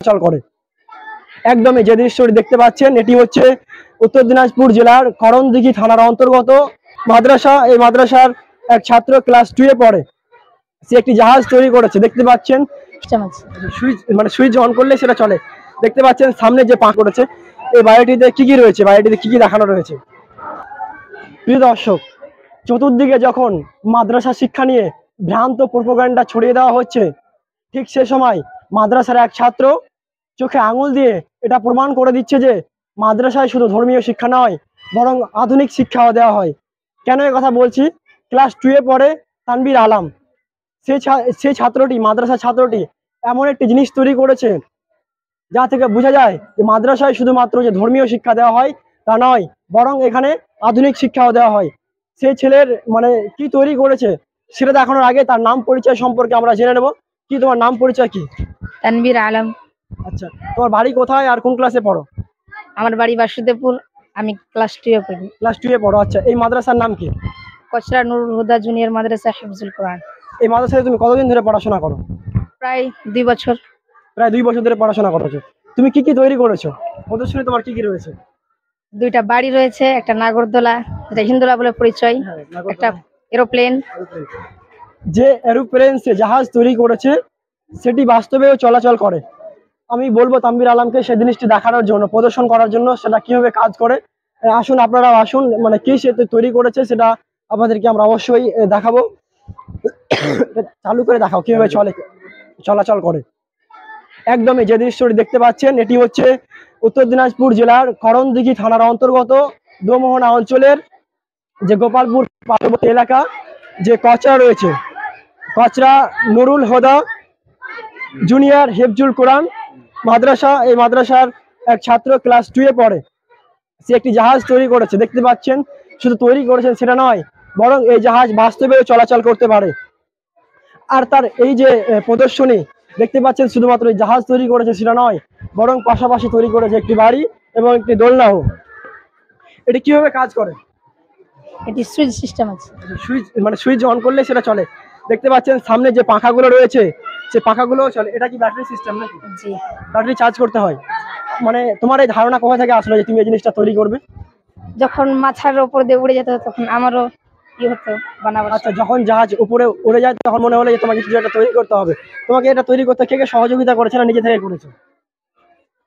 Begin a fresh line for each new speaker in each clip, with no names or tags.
চলাচল করে। একদমই যে দৃশ্যটি দেখতে পাচ্ছেন এটি হচ্ছে উত্তর দিনাজপুর জেলার করণদিঘি থানার অন্তর্গত মাদ্রাসা। এই মাদ্রাসার এক ছাত্র ক্লাস 2 এ পড়ে, সে একটি জাহাজ তৈরি করেছে। দেখতে পাচ্ছেন সুইচ অন করলে সেটা চলে। দেখতে পাচ্ছেন সামনে যে পা করেছে। এই বাড়িটিতে কি কি রয়েছে, বাড়িটিতে কি কি দেখানো রয়েছে। প্রিয় দর্শক, চতুর্দিকে যখন মাদ্রাসা শিক্ষা নিয়ে ভ্রান্ত প্রোপাগান্ডা ছড়িয়ে দেওয়া হচ্ছে, ঠিক সে সময় মাদ্রাসার এক ছাত্র চোখে আঙুল দিয়ে এটা প্রমাণ করে দিচ্ছে যে মাদ্রাসায় শুধু ধর্মীয় শিক্ষা নয়, বরং আধুনিক শিক্ষাও দেওয়া হয়। কেন এ কথা বলছি? ক্লাস 2 এ পড়ে তানবীর আলম, সেই ছাত্রটি, মাদ্রাসা ছাত্রটি এমন একটি জিনিস তৈরি করেছে যা থেকে বোঝা যায় যে মাদ্রাসায় শুধুমাত্র যে ধর্মীয় শিক্ষা দেওয়া হয় তা নয়, বরং এখানে আধুনিক শিক্ষাও দেওয়া হয়। সেই ছেলের কি তৈরি করেছে সেটা দেখানোর আগে তার নাম পরিচয় সম্পর্কে আমরা জেনে নেব। কি তোমার নাম পরিচয় কি?
তানবীর আলম।
আচ্ছা, তোমার বাড়ি কোথায় আর কোন ক্লাসে পড়ো?
আমার বাড়ি বাসুদেবপুর, আমি ক্লাস 2 এ পড়ি।
ক্লাস 2 এ পড়ো। আচ্ছা, এই মাদ্রাসার নাম কি?
কচরা নুরুল হুদা জুনিয়র মাদ্রাসা হিফজুল কোরআন।
এই মাদ্রাসায় তুমি কতদিন ধরে পড়াশোনা করো?
প্রায় 2 বছর।
প্রায় 2 বছর ধরে পড়াশোনা করেছো। তুমি কি কি তৈরি করেছো? প্রদর্শনী তোমার কি কি রয়েছে?
2টা বাড়ি রয়েছে, একটা নাগরদোলা, যেটা হিন্দোলা বলে পরিচয়, একটা এরোপ্লেন।
যে এরোপ্লেন, সে জাহাজ তৈরি করেছে, সেটি বাস্তবেও চলাচল করে। আমি বলবো তানবীর আলমকে সেই জিনিসটি দেখানোর জন্য, প্রদর্শন করার জন্য, সেটা কিভাবে কাজ করে। আসুন, আপনারাও আসুন, কি সে তৈরি করেছে সেটা আপনাদেরকে আমরা অবশ্যই দেখাবো। চালু করে দেখাও কিভাবে চলাচল করে। একদমই যে দৃশ্যটি দেখতে পাচ্ছেন এটি হচ্ছে উত্তর দিনাজপুর জেলার করণদিঘি থানার অন্তর্গত দোমোহনা অঞ্চলের যে গোপালপুর পার্শ্ববর্তী এলাকা, যে কচরা রয়েছে, কচরা নুরুল হুদা জুনিয়র হিফজুল কোরআন মাদ্রাসা। এই মাদ্রাসার এক ছাত্র ক্লাস 2 এ পড়ে, সে একটি জাহাজ তৈরি করেছে। দেখতে পাচ্ছেন শুধু তৈরি করেছেন সেটা নয়, বরং এই জাহাজ বাস্তবেও চলাচল করতে পারে। আর তার এই যে প্রদর্শনী দেখতে পাচ্ছেন, শুধুমাত্র এই জাহাজ তৈরি করেছে সেটা নয়, বরং পাশাপাশি তৈরি করেছে একটি বাড়ি এবং একটি দোলনাও। এটি কিভাবে কাজ করে?
এটি সুইচ সিস্টেম আছে।
সুইচ অন করলে সেটা চলে। দেখতে পাচ্ছেন সামনে যে পাখাগুলো রয়েছে, সে পাখাগুলো চলে। এটা কি ব্যাটারি সিস্টেম নাকি?
জি,
ব্যাটারি চার্জ করতে হয়। তোমার এই ধারণা কোথা থেকে আসলো যে তুমি এই জিনিসটা তৈরি করবে?
যখন মাথার উপর দিয়ে উড়ে যেত তখন আমারও কি হতো বানাবার।
আচ্ছা, যখন জাহাজ উপরে উড়ে যায় তখন মনে হলো যে তোমাকে কিছু একটা তৈরি করতে হবে। তোমাকে এটা তৈরি করতে কে কে সহযোগিতা করেছে, না নিজে থেকে করেছো?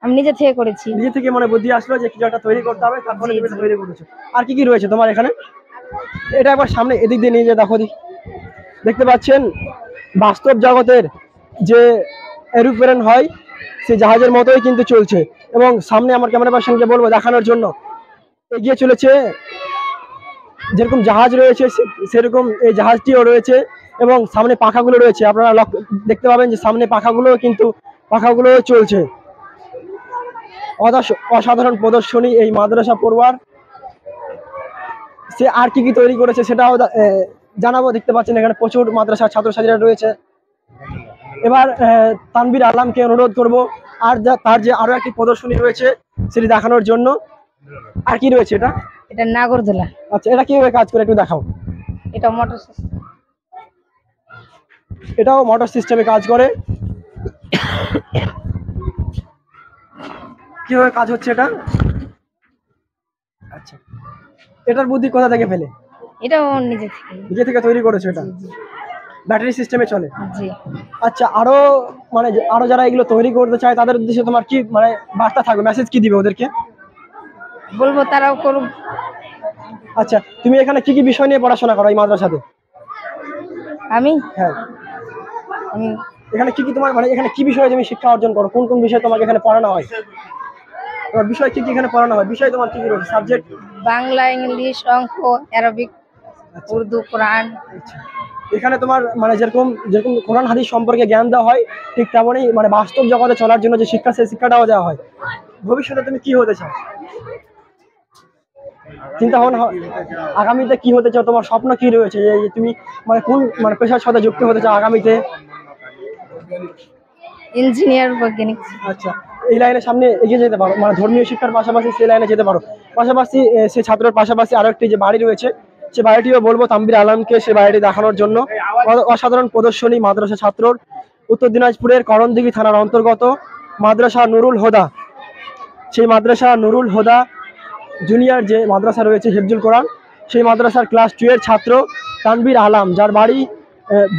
আমি নিজে থেকে করেছি।
নিজে থেকে বুদ্ধি আসলো যে কিছু একটা তৈরি করতে হবে, তারপরে তুমি তৈরি করেছো। আর কি কি রয়েছে তোমার এখানে? এটা একবার সামনে এদিক দিয়ে নিয়ে দেখো। দেখতে পাচ্ছেন বাস্তব জগতের যে এরোপ্লেন হয়, সেই জাহাজের মতোই কিন্তু চলছে। এবং সামনে আমার ক্যামেরা পার্সনকে বলবো দেখানোর জন্য, এগিয়ে চলেছে। যেরকম জাহাজ রয়েছে সেরকম এই জাহাজটিও রয়েছে, এবং সামনে পাখাগুলো রয়েছে। আপনারা দেখতে পাবেন যে সামনে পাখাগুলো চলছে। অসাধারণ প্রদর্শনী এই মাদ্রাসা পড়ুয়ার। সে আর কি কি তৈরি করেছে সেটাও জানাবো। দেখতে পাচ্ছেন এখানে প্রচুর মাদ্রাসার ছাত্রছাত্রীরা রয়েছে। এবার তানবীর আলমকে অনুরোধ করব আর তার যে আরো একটি প্রদর্শনী রয়েছে সেটি দেখানোর জন্য। আর কি রয়েছে? এটা
নাগরদোলা।
আচ্ছা, এটা কিভাবে কাজ করে একটু দেখাও।
এটাও মোটর সিস্টেম।
এটাও মোটর সিস্টেমে কাজ করে। কিভাবে কাজ হচ্ছে এটা? আচ্ছা, এটার বুদ্ধি কোথা থেকে ফেলে?
এটাও নিজে থেকে
তৈরি করেছে। এটা ব্যাটারি সিস্টেমে চলে।
জি।
আচ্ছা, আরো আরো যারা এগুলো তৈরি করতে চায় তাদের উদ্দেশ্যে তোমার কি বার্তা থাকবে, মেসেজ কি দিবে ওদেরকে?
বলবো তারাও করুক।
আচ্ছা, তুমি এখানে কি কি বিষয় নিয়ে পড়াশোনা করো এই মাদ্রাসাতে?
আমি
হ্যাঁ, এখানে কি কি তোমার এখানে কি বিষয়ে তুমি শিক্ষা অর্জন করো? কোন কোন বিষয় তোমাকে এখানে পড়ানো হয়? তোমার বিষয় কি কি এখানে পড়ানো হয়? বিষয় তোমার কি কি রয়েছে? সাবজেক্ট
বাংলা, ইংলিশ, অঙ্ক, আরবিক, উর্দু, কোরআন।
এখানে তোমার যেরকম কোরআন হাদিস সম্পর্কে জ্ঞান দেওয়া হয়, ঠিক তেমনই বাস্তব জগতে চলার জন্য যে শিক্ষা, সেই শিক্ষাটাও দেওয়া হয়। ভবিষ্যতে তুমি কি হতে চাও? চিন্তা ভাবনা আগামীতে কি হতে চাও? তোমার স্বপ্ন কি রয়েছে? তুমি কোন পেশার সাথে যুক্ত হতে চাও আগামীতে?
ইঞ্জিনিয়ার, বৈজ্ঞানিক।
আচ্ছা, এই লাইনের সামনে এগিয়ে যেতে পারো, ধর্মীয় শিক্ষার পাশাপাশি সেই লাইনে যেতে পারো। পাশাপাশি সেই ছাত্রের পাশাপাশি আরো একটি যে বাড়ি রয়েছে, সে বাড়িটিও বলবো তানবীর আলমকে সে বাড়িটি দেখানোর জন্য। অসাধারণ প্রদর্শনী মাদ্রাসা ছাত্রর, উত্তর দিনাজপুরের করণদিঘি থানার অন্তর্গত মাদ্রাসা নুরুল হুদা, সেই মাদ্রাসা নুরুল হুদা জুনিয়র যে মাদ্রাসা রয়েছে হিফজুল কোরআন, সেই মাদ্রাসার ক্লাস 2 এর ছাত্র তানভীর আলম, যার বাড়ি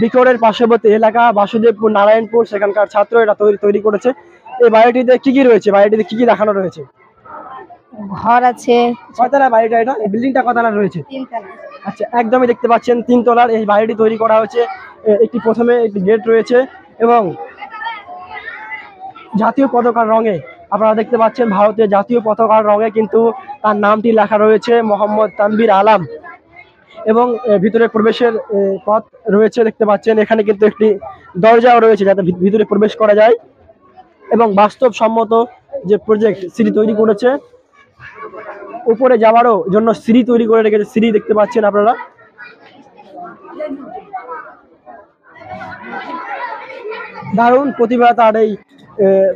বিকরের পার্শ্ববর্তী এলাকা বাসুদেবপুর নারায়ণপুর, সেখানকার ছাত্র এটা তৈরি করেছে। এই বাড়িটিতে কি কি রয়েছে, বাড়িটিতে কি কি দেখানো রয়েছে?
ঘর আছে
কয়তলা বাড়িটা, এটা এই বিল্ডিংটা কয়তলা রয়েছে?
3 তলা।
আচ্ছা, একদমই দেখতে পাচ্ছেন 3 তলার এই বাড়িটি তৈরি করা হয়েছে। প্রথমে একটি গেট রয়েছে এবং জাতীয় পতাকার রঙে আপনারা দেখতে পাচ্ছেন, ভারতের জাতীয় পতাকার রঙে কিন্তু তার নামটি লেখা রয়েছে মোহাম্মদ তানভীর আলম। এবং ভিতরে প্রবেশের পথ রয়েছে দেখতে পাচ্ছেন, এখানে কিন্তু একটি দরজাও রয়েছে যাতে ভিতরে প্রবেশ করা যায়। এবং বাস্তবসম্মত যে প্রজেক্ট সিঁড়ি তৈরি করেছে, উপরে যাওয়ারও জন্য সিঁড়ি তৈরি করে রেখেছে, সিঁড়ি দেখতে পাচ্ছেন আপনারা। দারুণ প্রতিভা, তার এই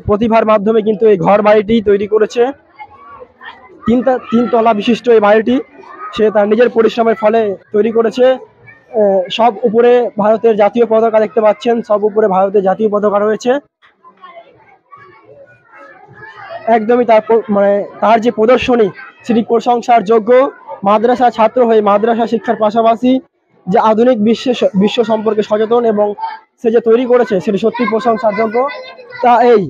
প্রতিভার মাধ্যমে কিন্তু এই ঘর বাড়িটি তৈরি করেছে। 3 তলা বিশিষ্ট এই বাড়িটি সে তার নিজের পরিশ্রমের ফলে তৈরি করেছে। সব উপরে ভারতের জাতীয় পতাকা দেখতে পাচ্ছেন, সব উপরে ভারতের জাতীয় পতাকা রয়েছে। একদমই তার যে প্রদর্শনী সেটি প্রশংসার যোগ্য। মাদ্রাসা ছাত্র হয়ে মাদ্রাসা শিক্ষার পাশাপাশি যে আধুনিক বিশ্ব সম্পর্কে সচেতন এবং সে যে তৈরি করেছে সেটি সত্যি প্রশংসার যোগ্য, তা এই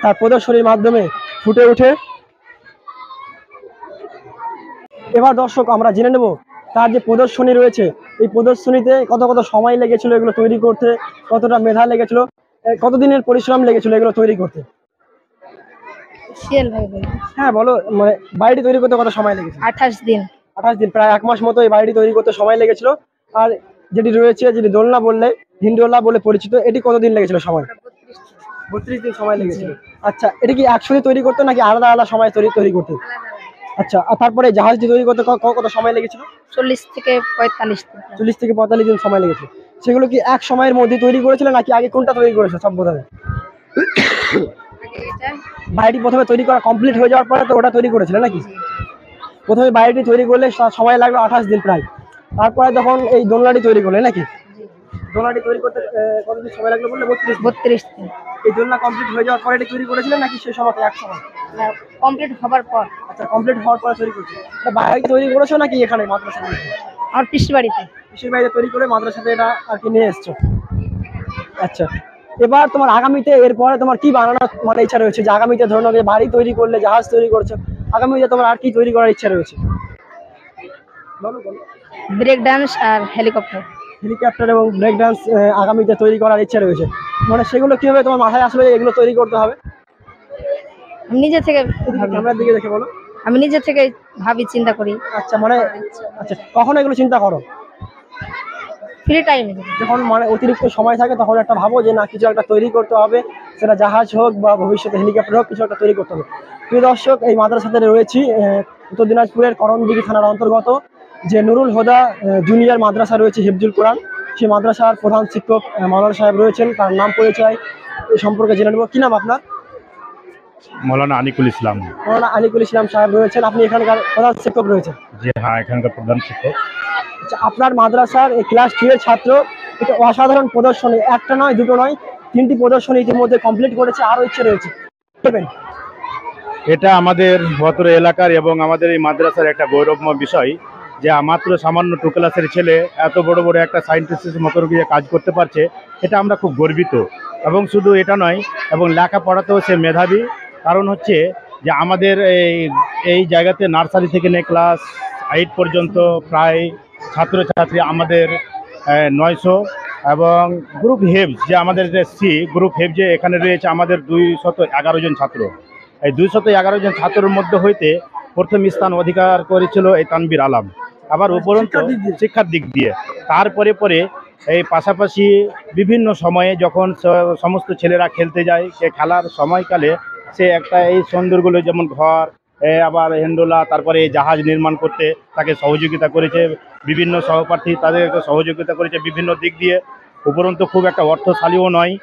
তার প্রদর্শনীর মাধ্যমে ফুটে ওঠে। এবার দর্শক আমরা জেনে নেব তার যে প্রদর্শনী রয়েছে, এই প্রদর্শনীতে কত সময় লেগেছিল এগুলো তৈরি করতে, কতটা মেধা লেগেছিল, কতদিনের পরিশ্রম লেগেছিল এগুলো তৈরি করতে। হ্যাঁ বলো, মানে বাড়িটি তৈরি করতে কত সময় লেগেছে?
28 দিন।
28 দিন, প্রায় 1 মাস মতো এই বাড়িটি তৈরি করতে সময় লেগেছিল। আর যেটি রয়েছে, যেটি দোলনা বললে, হিন্দোলা বলে পরিচিত, এটি কতদিন লেগেছিল সময়? 32 দিন সময় লেগেছিল। আচ্ছা, এটা কি একসাথে তৈরি করতে নাকি আলাদা আলাদা সময় তৈরি করতে? আচ্ছা, আর তারপরে জাহাজটি তৈরি করতে কত সময় লেগেছিল?
40 থেকে 45 দিন।
40 থেকে 45 দিন সময় লেগেছে। সেগুলো কি এক সময়ের মধ্যে তৈরি করেছিল নাকি আগে কোনটা তৈরি করেছে সব বোঝাবে? বাড়িটি প্রথমে তৈরি করা কমপ্লিট হয়ে যাওয়ার পরে তো ওটা তৈরি করেছিল নাকি? প্রথমে বাড়িটি তৈরি করলে সময় লাগলো 28 দিন প্রায়, তারপরে তখন এই দোলনাটি তৈরি করলে নাকি? দোলনাটি তৈরি করতে কতদিন সময় লাগলো বললে?
32 দিন।
এই দোলনা কমপ্লিট হয়ে যাওয়ার পরে এটি তৈরি করেছিলেন নাকি সেই সময় এক সময়?
কমপ্লিট হবার পর।
আচ্ছা, কমপ্লিট হওয়ার পরে তৈরি করছো। বাড়ি তৈরি করেছো নাকি এখানে মাদ্রাসা?
আমার পিসির বাড়িতে।
পিসির বাড়িতে তৈরি করে মাদ্রাসাতে এটা আর কি নিয়ে এসছো। আচ্ছা, এবার তোমার আগামীতে এরপরে তোমার কি বানানোর মানে ইচ্ছা রয়েছে? যে আগামীতে ধরো বাড়ি তৈরি করলে, জাহাজ তৈরি করছো, আগামীতে তোমার আর কি তৈরি করার ইচ্ছা রয়েছে? বলো।
ব্রেক ডান্স আর হেলিকপ্টার
এবং ব্রেক ডান্স আগামীতে তৈরি করার ইচ্ছা রয়েছে। মানে সেগুলো কিভাবে তোমার মাথায় আসলে এগুলো তৈরি করতে হবে?
আমি নিজে থেকে
ক্যামেরার দিকে দেখে বলো।
আমি নিজে থেকে ভাবি, চিন্তা করি।
আচ্ছা, আচ্ছা, কখন এগুলো চিন্তা করো?
ফ্রি টাইমে,
যখন মানে অতিরিক্ত সময় থাকে তখন একটা ভাবো যে না, কিছু একটা তৈরি করতে হবে, সেটা জাহাজ হোক বা ভবিষ্যতে হেলিকপ্টার হোক, কিছু একটা তৈরি করতে হবে। প্রিয় দর্শক, এই মাদ্রাসাতে রয়েছি উত্তর দিনাজপুরের করণদিঘি থানার অন্তর্গত যে নুরুল হুদা জুনিয়র মাদ্রাসা রয়েছে হিফজুল কোরআন, সেই মাদ্রাসার প্রধান শিক্ষক মাওলানা সাহেব রয়েছেন। তার নাম পরিচয় এই সম্পর্কে জেনে নেব। কি নাম আপনার?
মৌলানা আনিকুল ইসলাম।
মৌলানা আনিকুল ইসলাম সাহেব রয়েছেন, আপনি এখানকার প্রধান শিক্ষক রয়েছেন?
জি হ্যাঁ, এখানকার প্রধান শিক্ষক।
আচ্ছা, আপনার মাদ্রাসার এই ক্লাস 2 এর ছাত্র, এটা অসাধারণ প্রদর্শনী, একটা নয় দুটো নয় 3টি প্রদর্শনী ইতিমধ্যে কমপ্লিট করেছে, আরও ইচ্ছে রয়েছে।
এটা আমাদের ভদ্র এলাকার এবং আমাদের এই মাদ্রাসার একটা গৌরবময় বিষয় যে মাত্র সামান্য 2 ক্লাসের ছেলে এত বড় বড় একটা সায়েন্টিস্টের মতো গিয়ে কাজ করতে পারছে, এটা আমরা খুব গর্বিত। এবং শুধু এটা নয়, এবং লেখাপড়াতেও সে মেধাবী। কারণ হচ্ছে যে আমাদের এই জায়গাতে নার্সারি থেকে নিয়ে ক্লাস 8 পর্যন্ত প্রায় ছাত্রছাত্রী আমাদের 900, এবং গ্রুপ হেভস যে আমাদের গ্রুপ হেভ যে এখানে রয়েছে আমাদের 211 জন ছাত্র। এই 211 জন ছাত্রের মধ্যে হইতে প্রথম স্থান অধিকার করেছিল এই তানভীর আলম। আবার উপরন্ত শিক্ষার দিক দিয়ে তারপরে এই পাশাপাশি বিভিন্ন সময়ে যখন সমস্ত ছেলেরা খেলতে যায়, সে খেলার সময়কালে সে একটা এই সুন্দরগুলো যেমন ঘর, আবার হেন্ডোলা, তারপরে এই জাহাজ নির্মাণ করতে তাকে সহযোগিতা করেছে। বিভিন্ন সহপাঠী তাদেরকে সহযোগিতা করেছে বিভিন্ন দিক দিয়ে। উপরন্ত খুব একটা অর্থশালীও নয়।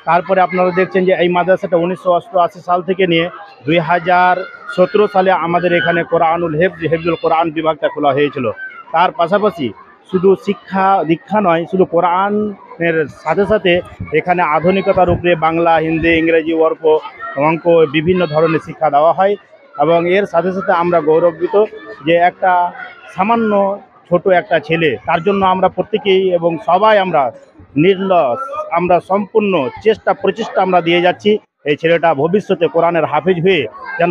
তারপরে আপনারা দেখছেন যে এই মাদ্রাসাটা 1988 সাল থেকে নিয়ে 2017 সালে আমাদের এখানে কোরআনুল হেফজুল কোরআন বিভাগটা খোলা হয়েছিল। তার পাশাপাশি শুধু দীক্ষা নয়, শুধু কোরআনের সাথে সাথে এখানে আধুনিকতার উপরে বাংলা, হিন্দি, ইংরেজি, অঙ্ক বিভিন্ন ধরনের শিক্ষা দেওয়া হয়। এবং এর সাথে সাথে আমরা গৌরবিত যে একটা সামান্য ছোট একটা ছেলে, তার জন্য আমরা প্রত্যেকেই এবং সবাই আমরা নির্লস, আমরা সম্পূর্ণ প্রচেষ্টা আমরা দিয়ে যাচ্ছি এই ছেলেটা ভবিষ্যতে কোরআনের হাফেজ হয়ে যেন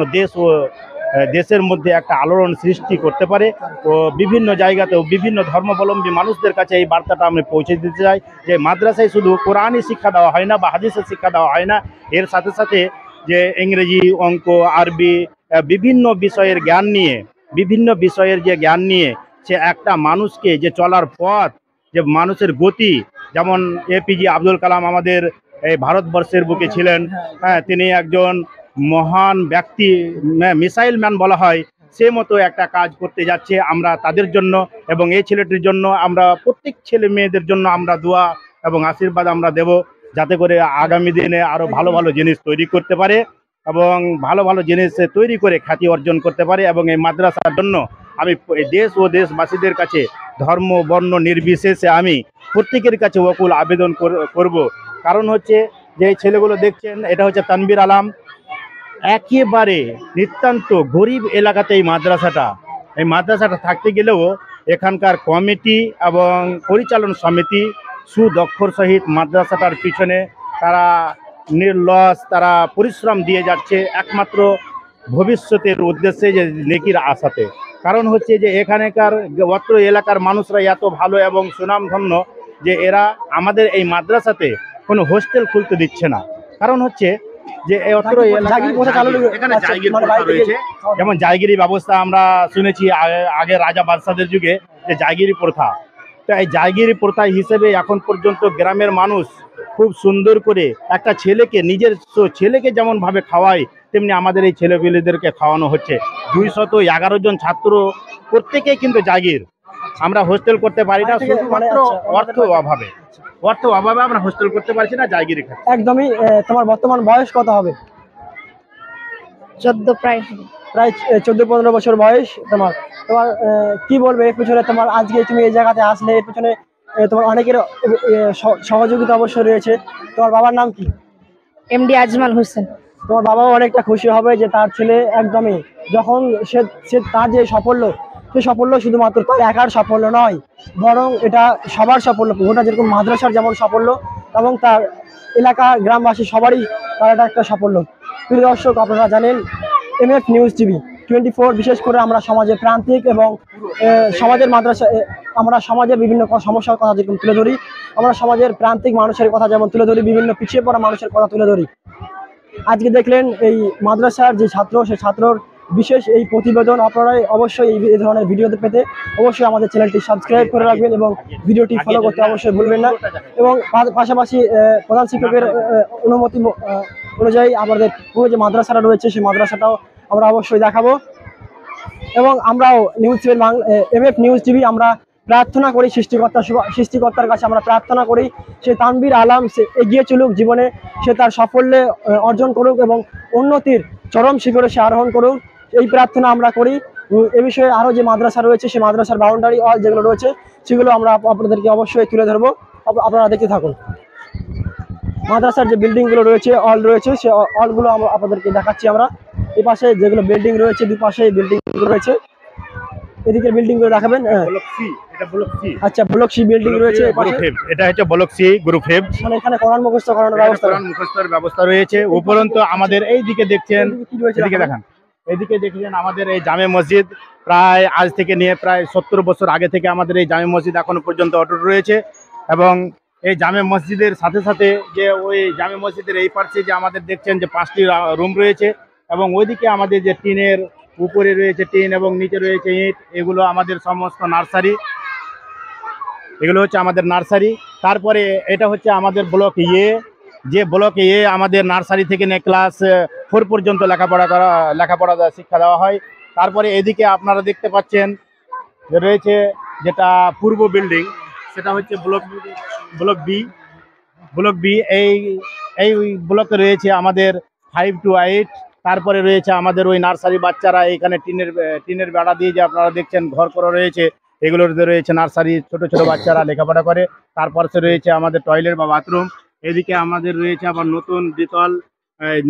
দেশের মধ্যে একটা আলোড়ন সৃষ্টি করতে পারে। ও বিভিন্ন জায়গাতেও বিভিন্ন ধর্মাবলম্বী মানুষদের কাছে এই বার্তাটা আমি পৌঁছে দিতে চাই যে মাদ্রাসায় শুধু কোরআনই শিক্ষা দেওয়া হয় না বা হাদিসের শিক্ষা দেওয়া হয় না, এর সাথে সাথে যে ইংরেজি, অঙ্ক, আরবি বিভিন্ন বিষয়ের জ্ঞান নিয়ে সে একটা মানুষকে যে চলার পথ, যে মানুষের গতি, যেমন এপিজে আব্দুল কালাম আমাদের এই ভারতবর্ষের বুকে ছিলেন, হ্যাঁ, তিনি একজন মহান ব্যক্তি, মিসাইল ম্যান বলা হয়, সে মতো একটা কাজ করতে যাচ্ছে। আমরা তাদের জন্য এবং এই ছেলেটির জন্য আমরা প্রত্যেক ছেলে মেয়েদের জন্য আমরা দোয়া এবং আশীর্বাদ আমরা দেব, যাতে করে আগামী দিনে আরও ভালো ভালো জিনিস তৈরি করতে পারে এবং ভালো ভালো জিনিস তৈরি করে খ্যাতি অর্জন করতে পারে। এবং এই মাদ্রাসার জন্য আমি দেশ ও দেশবাসীদের কাছে ধর্ম বর্ণ নির্বিশেষে আমি প্রত্যেকের কাছে ওকুল আবেদন করব। কারণ হচ্ছে যে এই ছেলেগুলো দেখছেন, এটা হচ্ছে তানবীর আলম, একেবারে নিতান্ত গরিব এলাকাতে এই মাদ্রাসাটা থাকতে গেলেও এখানকার কমিটি এবং পরিচালন সমিতি সুদক্ষর সহিত মাদ্রাসাটার পিছনে তারা নির্লস, তারা পরিশ্রম দিয়ে যাচ্ছে একমাত্র ভবিষ্যতের উদ্দেশ্যে, যে নেকির আশাতে। কারণ হচ্ছে যে এখানকার অত্র এলাকার মানুষরা এত ভালো এবং সুনামধন্য যে এরা আমাদের এই মাদ্রাসাতে কোনো হোস্টেল খুলতে দিচ্ছে না। কারণ হচ্ছে যে অত্র এখানে জায়গির প্রথা রয়েছে, যেমন জায়গিরি ব্যবস্থা আমরা শুনেছি আগে রাজা বাদশাদের যুগে যে জায়গিরি প্রথা। তো এই জায়গিরি প্রথা হিসেবে এখন পর্যন্ত গ্রামের মানুষ খুব সুন্দর করে একটা নিজের ছেলেকে যেমন ভাবে খাওয়ায়, তেমনি আমাদের এই ছেলেপিলেদেরকে খাওয়ানো হচ্ছে। 211 জন ছাত্র, প্রত্যেকেই কিন্তু জাগির। আমরা হোস্টেল করতে পারি না, শুধুমাত্র অর্থ অভাবে আমরা হোস্টেল করতে পারছি না, জায়গিরি খাচ্ছি।
একদমই। তোমার বর্তমান বয়স কত হবে?
14 প্রায়
14-15 বছর বয়স তোমার। কি বলবে এর পিছনে? তোমার আজকে তুমি এই জায়গাতে আসলে এর পিছনে তোমার অনেকের সহযোগিতা অবশ্যই রয়েছে। তোমার বাবার নাম কি?
এমডি আজমাল হোসেন।
তোমার বাবাও অনেকটা খুশি হবে যে তার ছেলে একদমই যখন সে তার যে সাফল্য, সে সাফল্য শুধুমাত্র তার একার সাফল্য নয়, বরং এটা সবার সাফল্য। গোটা যেরকম মাদ্রাসার যেমন সাফল্য, এবং তার এলাকা গ্রামবাসী সবারই তার এটা একটা সাফল্য। প্রিয় দর্শক, আপনারা জানেন MF নিউজ টিভি 24 বিশেষ করে আমরা সমাজের প্রান্তিক এবং সমাজের মাদ্রাসা, আমরা সমাজের বিভিন্ন সমস্যার কথা যেরকম তুলে ধরি, আমরা সমাজের প্রান্তিক মানুষের কথা যেমন তুলে ধরি, বিভিন্ন পিছিয়ে পড়া মানুষের কথা তুলে ধরি। আজকে দেখলেন এই মাদ্রাসার যে ছাত্র, সেই ছাত্রর বিশেষ এই প্রতিবেদন। আপনারাই অবশ্যই এই ধরনের ভিডিও পেতে অবশ্যই আমাদের চ্যানেলটি সাবস্ক্রাইব করে রাখবেন এবং ভিডিওটি ফলো করতে অবশ্যই ভুলবেন না। এবং পাশাপাশি প্রধান শিক্ষকের অনুমতি অনুযায়ী আমাদের পুরো যে মাদ্রাসাটা রয়েছে সেই মাদ্রাসাটাও আমরা অবশ্যই দেখাবো। এবং আমরাও MF নিউজ টিভি আমরা প্রার্থনা করি সৃষ্টিকর্তার কাছে, আমরা প্রার্থনা করি সে তানবীর আলম সে এগিয়ে চলুক জীবনে, সে তার সাফল্যে অর্জন করুক এবং উন্নতির চরম শিখরে সে আরোহণ করুক, এই প্রার্থনা আমরা করি। এ বিষয়ে আরও যে মাদ্রাসা রয়েছে সেই মাদ্রাসার বাউন্ডারি অল যেগুলো রয়েছে সেগুলো আমরা আপনাদেরকে অবশ্যই তুলে ধরবো, আপনারা দেখতে থাকুন। মাদ্রাসার যে বিল্ডিংগুলো রয়েছে, অল রয়েছে, সে অলগুলো আমরা আপনাদেরকে দেখাচ্ছি। আমরা এই পাশে যেগুলো বিল্ডিং রয়েছে, দুপাশে বিল্ডিংগুলো রয়েছে, এদিকে বিল্ডিংগুলো দেখাবেন। আচ্ছা, ব্লক সি বিল্ডিং রয়েছে,
এটা হচ্ছে ব্লক সি গ্রুপ হেড।
মানে এখানে কোরআন মুখস্থ করানোর
ব্যবস্থা রয়েছে। উপরন্তু আমাদের এই দিকে দেখছেন, এদিকে দেখান, এদিকে দেখছেন আমাদের এই জামে মসজিদ। প্রায় আজ থেকে নিয়ে প্রায় 70 বছর আগে থেকে আমাদের এই জামে মসজিদ এখনো পর্যন্ত অটুট রয়েছে। এবং এই জামে মসজিদের সাথে সাথে যে ওই জামে মসজিদের এই পাশে যে আমাদের দেখছেন যে 5টি রুম রয়েছে, এবং ওইদিকে আমাদের যে টিনের উপরে রয়েছে টিন এবং নিচে রয়েছে ইট, এগুলো আমাদের সমস্ত নার্সারি, এগুলো হচ্ছে আমাদের নার্সারি। তারপরে এটা হচ্ছে আমাদের ব্লক যে ব্লক আমাদের নার্সারি থেকে নিয়ে ক্লাস 4 পর্যন্ত লেখাপড়া শিক্ষা দেওয়া হয়। তারপরে এদিকে আপনারা দেখতে পাচ্ছেন যে রয়েছে যেটা পূর্ব বিল্ডিং, সেটা হচ্ছে ব্লক বি। এই ব্লকে রয়েছে আমাদের 5 to 8। তারপরে রয়েছে আমাদের ওই নার্সারি বাচ্চারা, এখানে টিনের বেড়া দিয়ে যে আপনারা দেখছেন ঘর করা রয়েছে, এগুলোতে রয়েছে নার্সারি, ছোট ছোট বাচ্চারা লেখাপড়া করে। তারপরে রয়েছে আমাদের টয়লেট বা বাথরুম। এদিকে আমাদের রয়েছে আবার নতুন দ্বিতল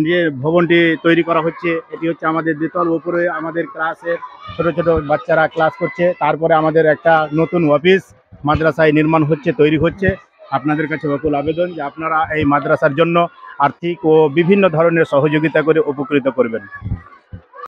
যে ভবনটি তৈরি করা হচ্ছে, এটি হচ্ছে আমাদের দ্বিতল। উপরে আমাদের ক্লাসের ছোট ছোট বাচ্চারা ক্লাস করছে। তারপরে আমাদের একটা নতুন অফিস মাদ্রাসায় নির্মাণ হচ্ছে, তৈরি হচ্ছে। আপনাদের কাছে বকুল আবেদন যে আপনারা এই মাদ্রাসার জন্য আর্থিক ও বিভিন্ন ধরনের সহযোগিতা করে উপকৃত করবেন।